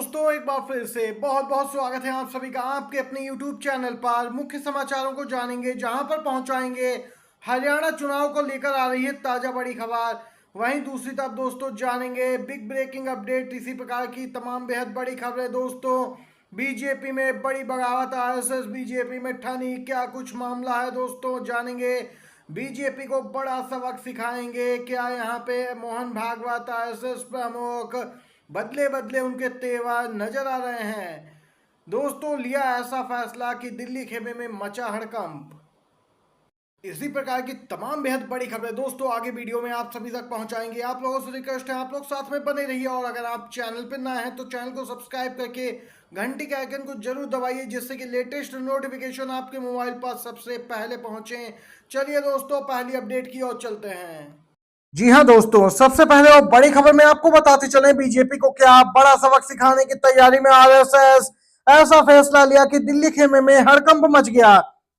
दोस्तों एक बार फिर से बहुत बहुत स्वागत है आप सभी का आपके अपने YouTube चैनल पर। मुख्य समाचारों को जानेंगे जहां पर पहुंचाएंगे हरियाणा चुनाव को लेकर आ रही है ताजा बड़ी खबर। वहीं दूसरी तरफ दोस्तों जानेंगे बिग ब्रेकिंग अपडेट, इसी प्रकार की तमाम बेहद बड़ी खबरें। दोस्तों बीजेपी में बड़ी बगावत, आरएसएस बीजेपी में ठनी, क्या कुछ मामला है दोस्तों जानेंगे। बीजेपी को बड़ा सबक सिखाएंगे क्या यहाँ पे मोहन भागवत आरएसएस प्रमुख, बदले बदले उनके तेवर नजर आ रहे हैं। दोस्तों लिया ऐसा फैसला कि दिल्ली खेमे में मचा हड़कंप। इसी प्रकार की तमाम बेहद बड़ी खबरें दोस्तों आगे वीडियो में आप सभी तक पहुंचाएंगे। आप लोगों से रिक्वेस्ट है आप लोग साथ में बने रहिए, और अगर आप चैनल पर नए हैं तो चैनल को सब्सक्राइब करके घंटी के आइकन को जरूर दबाइए, जिससे कि लेटेस्ट नोटिफिकेशन आपके मोबाइल पर सबसे पहले पहुंचे। चलिए दोस्तों पहली अपडेट की ओर चलते हैं। जी हां दोस्तों, सबसे पहले और बड़ी खबर में आपको बताते चले बीजेपी को क्या बड़ा सबक सिखाने की तैयारी में आरएसएस। ऐसा फैसला लिया कि दिल्ली खेमे में हड़कंप मच गया।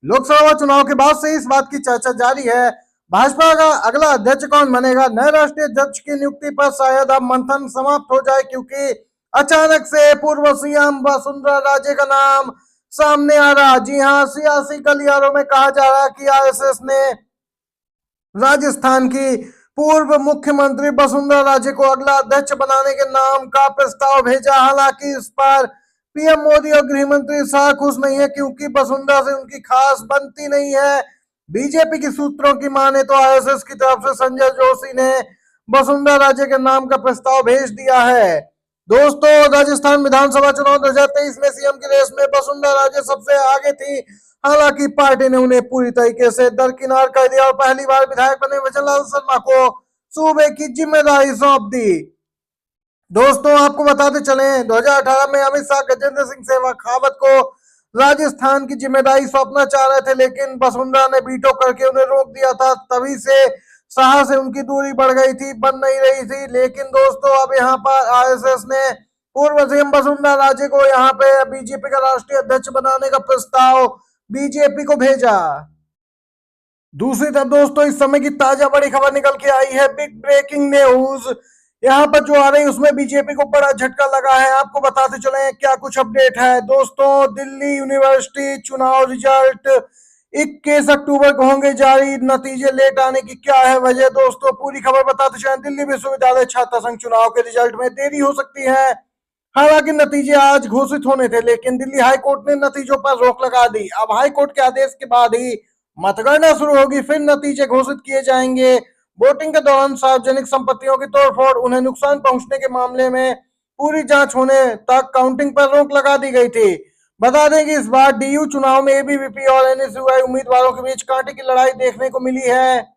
लोकसभा चुनाव के बाद से इस बात की चर्चा जारी है भाजपा का अगला अध्यक्ष कौन बनेगा। नए राष्ट्रीय अध्यक्ष की नियुक्ति पर शायद अब मंथन समाप्त हो जाए, क्योंकि अचानक से पूर्व सीएम वसुंधरा राजे का नाम सामने आ रहा। जी हां, सियासी गलियारों में कहा जा रहा है कि आरएसएस ने राजस्थान की पूर्व मुख्यमंत्री वसुंधरा राजे को अगला अध्यक्ष बनाने के नाम का प्रस्ताव भेजा। हालांकि इस पर पीएम मोदी और गृह मंत्री शाह खुश नहीं है, क्योंकि वसुंधरा से उनकी खास बनती नहीं है। बीजेपी की सूत्रों की माने तो आरएसएस की तरफ से संजय जोशी ने वसुंधरा राजे के नाम का प्रस्ताव भेज दिया है। दोस्तों राजस्थान विधानसभा चुनाव 2023 में सीएम की रेस में वसुंधरा राजे सबसे आगे थी। हालांकि पार्टी ने उन्हें पूरी तरीके से दरकिनार कर दिया और पहली बार विधायक बने वजनलाल शर्मा को सूबे की जिम्मेदारी सौंप दी। दोस्तों आपको बताते चले 2018 में अमित शाह गजेंद्र सिंह शेखावत को राजस्थान की जिम्मेदारी सौंपना चाह रहे थे, लेकिन वसुंधरा ने वीटो करके उन्हें रोक दिया था। तभी से शाह से उनकी दूरी बढ़ गई थी, बन नहीं रही थी। लेकिन दोस्तों अब यहाँ पर आरएसएस ने पूर्व सीएम वसुंधरा राजे को यहाँ पे बीजेपी का राष्ट्रीय अध्यक्ष बनाने का प्रस्ताव बीजेपी को भेजा। दूसरी तरफ दोस्तों इस समय की ताजा बड़ी खबर निकल के आई है, बिग ब्रेकिंग न्यूज यहाँ पर जो आ रही है उसमें बीजेपी को बड़ा झटका लगा है। आपको बताते चले क्या कुछ अपडेट है। दोस्तों दिल्ली यूनिवर्सिटी चुनाव रिजल्ट 21 अक्टूबर को होंगे जारी, नतीजे लेट आने की क्या है वजह। दोस्तों पूरी खबर बताते चले, दिल्ली विश्वविद्यालय छात्र संघ चुनाव के रिजल्ट में देरी हो सकती है। हालांकि नतीजे आज घोषित होने थे, लेकिन दिल्ली हाईकोर्ट ने नतीजों पर रोक लगा दी। अब हाईकोर्ट के आदेश के बाद ही मतगणना शुरू होगी, फिर नतीजे घोषित किए जाएंगे। वोटिंग के दौरान सार्वजनिक संपत्तियों की तोड़फोड़, उन्हें नुकसान पहुंचने के मामले में पूरी जांच होने तक काउंटिंग पर रोक लगा दी गई थी। बता दें कि इस बार डीयू चुनाव में एबीवीपी और एनएसयूआई उम्मीदवारों के बीच कांटे की लड़ाई देखने को मिली है।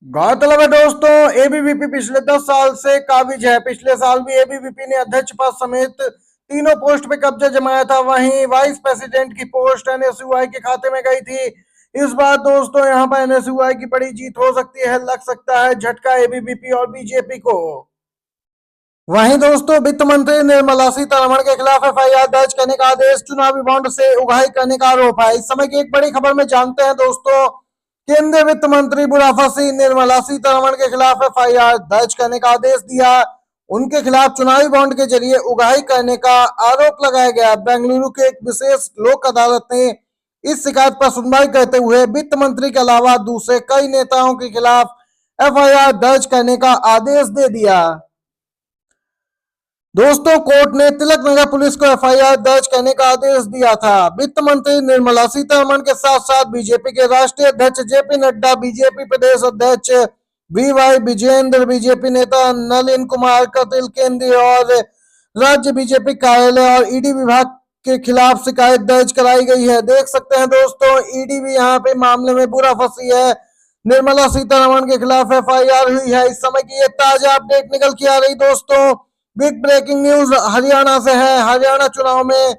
गौरतलब है दोस्तों एबीवीपी पिछले 10 साल से काबिज है। पिछले साल भी एबीवीपी ने अध्यक्ष पद समेत तीनों पोस्ट पे कब्जा जमाया था। वहीं वाइस प्रेसिडेंट की पोस्ट एनएसयूआई के खाते में गई थी। इस बार दोस्तों यहाँ पर एनएसयूआई की बड़ी जीत हो सकती है, लग सकता है झटका एबीवीपी और बीजेपी को। वहीं दोस्तों वित्त मंत्री निर्मला सीतारमण के खिलाफ एफआईआर दर्ज करने का आदेश, चुनावी बॉन्ड से उगाही करने का आरोप है। इस समय की एक बड़ी खबर में जानते हैं दोस्तों, केंद्रीय वित्त मंत्री बुढ़ापा सिंह निर्मला सीतारमण के खिलाफ एफआईआर दर्ज करने का आदेश दिया। उनके खिलाफ चुनावी बॉन्ड के जरिए उगाही करने का आरोप लगाया गया। बेंगलुरु के एक विशेष लोक अदालत ने इस शिकायत पर सुनवाई करते हुए वित्त मंत्री के अलावा दूसरे कई नेताओं के खिलाफ एफआईआर दर्ज करने का आदेश दे दिया। दोस्तों कोर्ट ने तिलक नगर पुलिस को एफआईआर दर्ज करने का आदेश दिया था। वित्त मंत्री निर्मला सीतारमण के साथ साथ बीजेपी के राष्ट्रीय अध्यक्ष जेपी नड्डा, बीजेपी प्रदेश अध्यक्ष वीवाई विजेंद्र, बीजेपी नेता नलिन कुमार कटिल, केंद्रीय और राज्य बीजेपी कार्यालय और ईडी विभाग के खिलाफ शिकायत दर्ज कराई गई है। देख सकते हैं दोस्तों ईडी भी यहाँ पे मामले में बुरा फंसी है। निर्मला सीतारमण के खिलाफ एफआईआर हुई है। इस समय की ये ताजा अपडेट निकल के आ रही दोस्तों, बिग ब्रेकिंग न्यूज हरियाणा से है। हरियाणा चुनाव में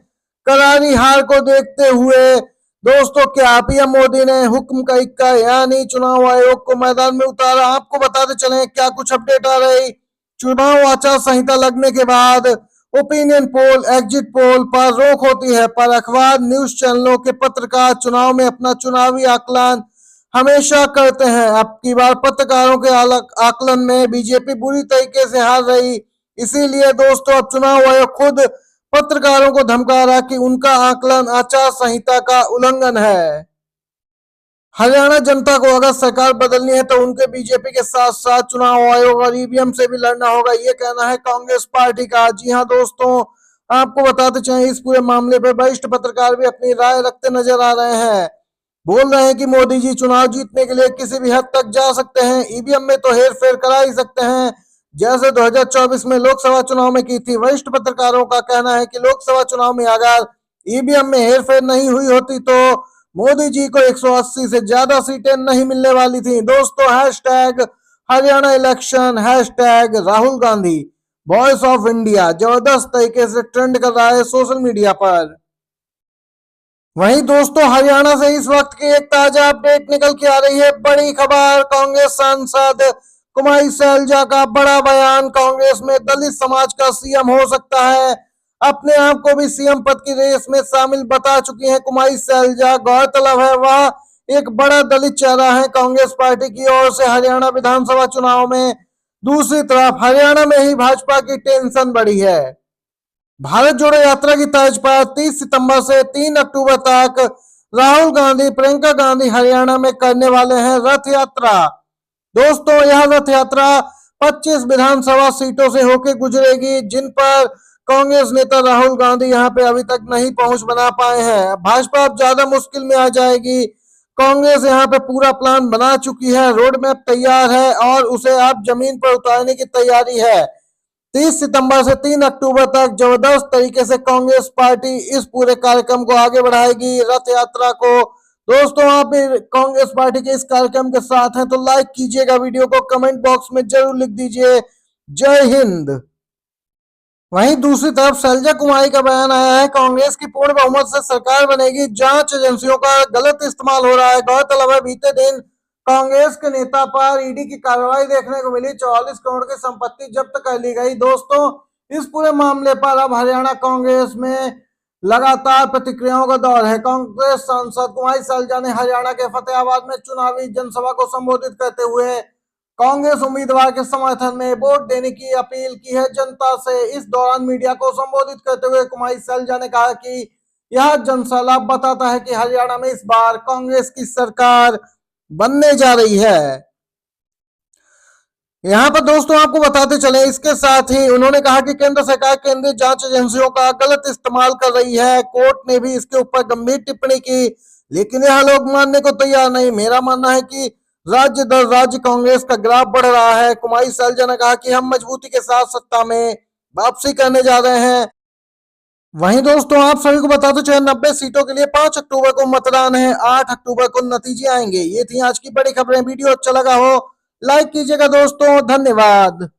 करारी हार को देखते हुए दोस्तों क्या पीएम मोदी ने हुक्म का इक्का यानी चुनाव आयोग को मैदान में उतारा। आपको बताते चले क्या कुछ अपडेट आ रही। चुनाव आचार संहिता लगने के बाद ओपिनियन पोल, एग्जिट पोल पर रोक होती है, पर अखबार न्यूज चैनलों के पत्रकार चुनाव में अपना चुनावी आकलन हमेशा करते हैं। अब की बार पत्रकारों के आकलन में बीजेपी बुरी तरीके से हार रही। इसीलिए दोस्तों अब चुनाव आयोग खुद पत्रकारों को धमका रहा कि उनका आकलन आचार संहिता का उल्लंघन है। हरियाणा जनता को अगर सरकार बदलनी है तो उनके बीजेपी के साथ साथ चुनाव आयोग और ईवीएम से भी लड़ना होगा, ये कहना है कांग्रेस पार्टी का। जी हां दोस्तों, आपको बताते चलें इस पूरे मामले पर वरिष्ठ पत्रकार भी अपनी राय रखते नजर आ रहे हैं। बोल रहे हैं कि मोदी जी चुनाव जीतने के लिए किसी भी हद तक जा सकते हैं, ईवीएम में तो हेर फेर करा ही सकते हैं, जैसे 2024 में लोकसभा चुनाव में की थी। वरिष्ठ पत्रकारों का कहना है कि लोकसभा चुनाव में अगर ईवीएम में हेर फेर नहीं हुई होती तो मोदी जी को 180 से ज्यादा सीटें नहीं मिलने वाली थी। दोस्तों hashtag Haryana election, hashtag Rahul Gandhi voice of India जबरदस्त तरीके से ट्रेंड कर रहा है सोशल मीडिया पर। वहीं दोस्तों हरियाणा से इस वक्त की एक ताजा अपडेट निकल के आ रही है। बड़ी खबर, कांग्रेस सांसद कुमारी सैलजा का बड़ा बयान, कांग्रेस में दलित समाज का सीएम हो सकता है। अपने आप को भी सीएम पद की रेस में शामिल बता चुकी हैं कुमारी सैलजा। गौरतलब है वह एक बड़ा दलित चेहरा है कांग्रेस पार्टी की ओर से हरियाणा विधानसभा चुनाव में। दूसरी तरफ हरियाणा में ही भाजपा की टेंशन बढ़ी है। भारत जोड़ो यात्रा की तर्ज पर 30 सितंबर से 3 अक्टूबर तक राहुल गांधी प्रियंका गांधी हरियाणा में करने वाले हैं रथ यात्रा। दोस्तों यह रथ यात्रा 25 विधानसभा सीटों से होकर गुजरेगी, जिन पर कांग्रेस नेता राहुल गांधी यहां पे अभी तक नहीं पहुंच बना पाए हैं। भाजपा अब ज्यादा मुश्किल में आ जाएगी। कांग्रेस यहां पे पूरा प्लान बना चुकी है, रोड मैप तैयार है और उसे अब जमीन पर उतारने की तैयारी है। 30 सितंबर से 3 अक्टूबर तक जबरदस्त तरीके से कांग्रेस पार्टी इस पूरे कार्यक्रम को आगे बढ़ाएगी, रथ यात्रा को। दोस्तों आप भी कांग्रेस पार्टी के इस कार्यक्रम के साथ हैं तो लाइक कीजिएगा, वीडियो को कमेंट बॉक्स में जरूर लिख दीजिए। जय हिंद। वहीं दूसरी तरफ सैलजा कुमारी का बयान आया है, कांग्रेस की पूर्ण बहुमत से सरकार बनेगी, जांच एजेंसियों का गलत इस्तेमाल हो रहा है। गौरतलब है बीते दिन कांग्रेस के नेता पर ईडी की कार्रवाई देखने को मिली, 44 करोड़ की संपत्ति जब्त कर ली गई। दोस्तों इस पूरे मामले पर अब हरियाणा कांग्रेस में लगातार प्रतिक्रियाओं का दौर है। कांग्रेस सांसद कुमारी सैलजा ने हरियाणा के फतेहाबाद में चुनावी जनसभा को संबोधित करते हुए कांग्रेस उम्मीदवार के समर्थन में वोट देने की अपील की है जनता से। इस दौरान मीडिया को संबोधित करते हुए कुमारी सैलजा ने कहा कि यह जनसभा बताता है कि हरियाणा में इस बार कांग्रेस की सरकार बनने जा रही है। यहाँ पर दोस्तों आपको बताते चले, इसके साथ ही उन्होंने कहा कि केंद्र सरकार केंद्रीय जांच एजेंसियों का गलत इस्तेमाल कर रही है। कोर्ट ने भी इसके ऊपर गंभीर टिप्पणी की, लेकिन यह लोग मानने को तैयार नहीं। मेरा मानना है कि राज्य दर राज्य कांग्रेस का ग्राफ बढ़ रहा है। कुमारी सैलजा ने कहा कि हम मजबूती के साथ सत्ता में वापसी करने जा रहे हैं। वहीं दोस्तों आप सभी को बताते चले 90 सीटों के लिए 5 अक्टूबर को मतदान है, 8 अक्टूबर को नतीजे आएंगे। ये थी आज की बड़ी खबरें। वीडियो अच्छा लगा हो लाइक कीजिएगा दोस्तों, धन्यवाद।